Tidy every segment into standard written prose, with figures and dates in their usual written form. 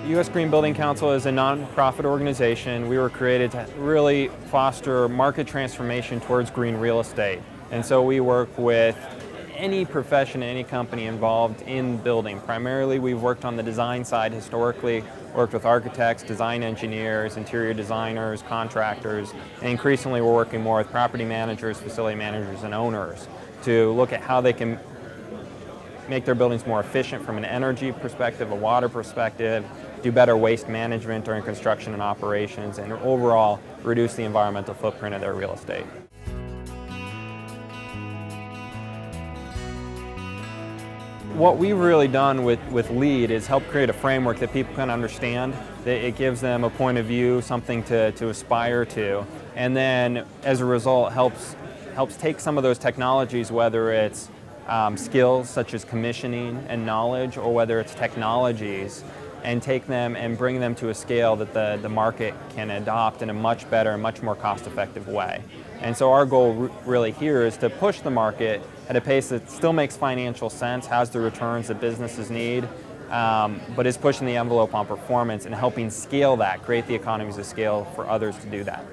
U.S. Green Building Council is a nonprofit organization. We were created to really foster market transformation towards green real estate. And so we work with any profession, any company involved in building. Primarily, we've worked on the design side historically, worked with architects, design engineers, interior designers, contractors, and increasingly we're working more with property managers, facility managers, and owners to look at how they can make their buildings more efficient from an energy perspective, a water perspective, do better waste management during construction and operations, and overall reduce the environmental footprint of their real estate. What we've really done with LEED is help create a framework that people can understand, that it gives them a point of view, something to aspire to, and then as a result helps take some of those technologies, whether it's skills such as commissioning and knowledge, or whether it's technologies, and take them and bring them to a scale that the market can adopt in a much better, much more cost-effective way. And so our goal really here is to push the market at a pace that still makes financial sense, has the returns that businesses need, but is pushing the envelope on performance and helping scale that, create the economies of scale for others to do that.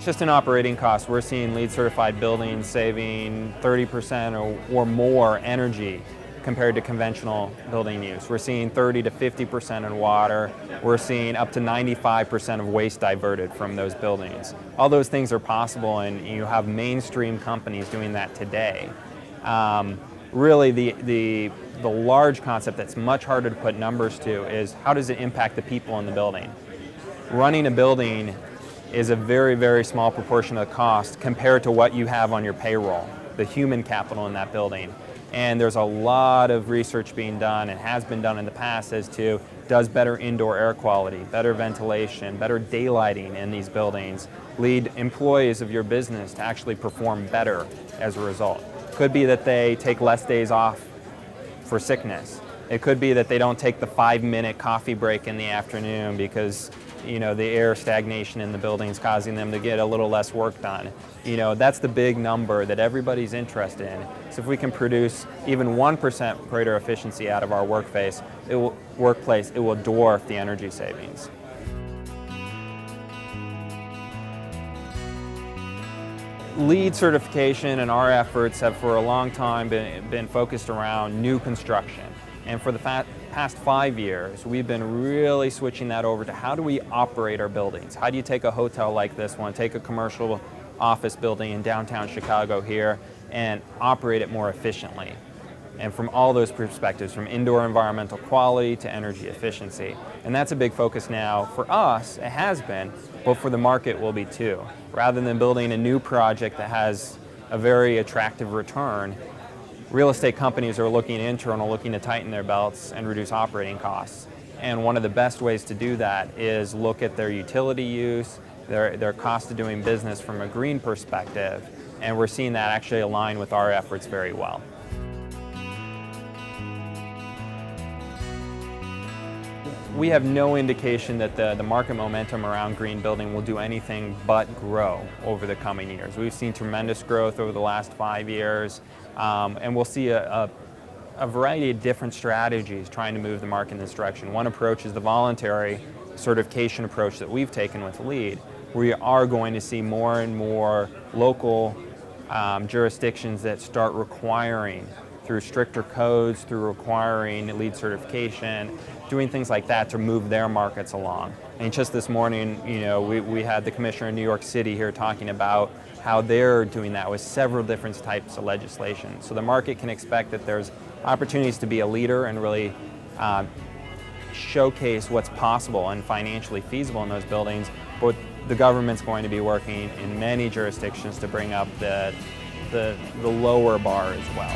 Just in operating costs, we're seeing LEED certified buildings saving 30% or more energy compared to conventional building use. We're seeing 30 to 50% in water. We're seeing up to 95% of waste diverted from those buildings. All those things are possible, and you have mainstream companies doing that today. Really, the large concept that's much harder to put numbers to is how does it impact the people in the building? Running a building is a very, very small proportion of the cost compared to what you have on your payroll, the human capital in that building. And there's a lot of research being done and has been done in the past as to does better indoor air quality, better ventilation, better daylighting in these buildings lead employees of your business to actually perform better as a result. Could be that they take less days off for sickness. It could be that they don't take the 5-minute coffee break in the afternoon because the air stagnation in the building is causing them to get a little less work done. That's the big number that everybody's interested in. So if we can produce even 1% greater efficiency out of our workplace, it will dwarf the energy savings. LEED certification and our efforts have for a long time been focused around new construction. And for the past 5 years, we've been really switching that over to how do we operate our buildings? How do you take a hotel like this one, take a commercial office building in downtown Chicago here, and operate it more efficiently? And from all those perspectives, from indoor environmental quality to energy efficiency. And that's a big focus now for us, it has been, but for the market will be too. Rather than building a new project that has a very attractive return, real estate companies are looking internal, looking to tighten their belts and reduce operating costs. And one of the best ways to do that is look at their utility use, their cost of doing business from a green perspective, and we're seeing that actually align with our efforts very well. We have no indication that the market momentum around green building will do anything but grow over the coming years. We've seen tremendous growth over the last 5 years, and we'll see a variety of different strategies trying to move the market in this direction. One approach is the voluntary certification approach that we've taken with LEED. We are going to see more and more local jurisdictions that start requiring, through stricter codes, through requiring LEED certification, doing things like that to move their markets along. And just this morning, we had the commissioner in New York City here talking about how they're doing that with several different types of legislation. So the market can expect that there's opportunities to be a leader and really showcase what's possible and financially feasible in those buildings, but the government's going to be working in many jurisdictions to bring up the lower bar as well.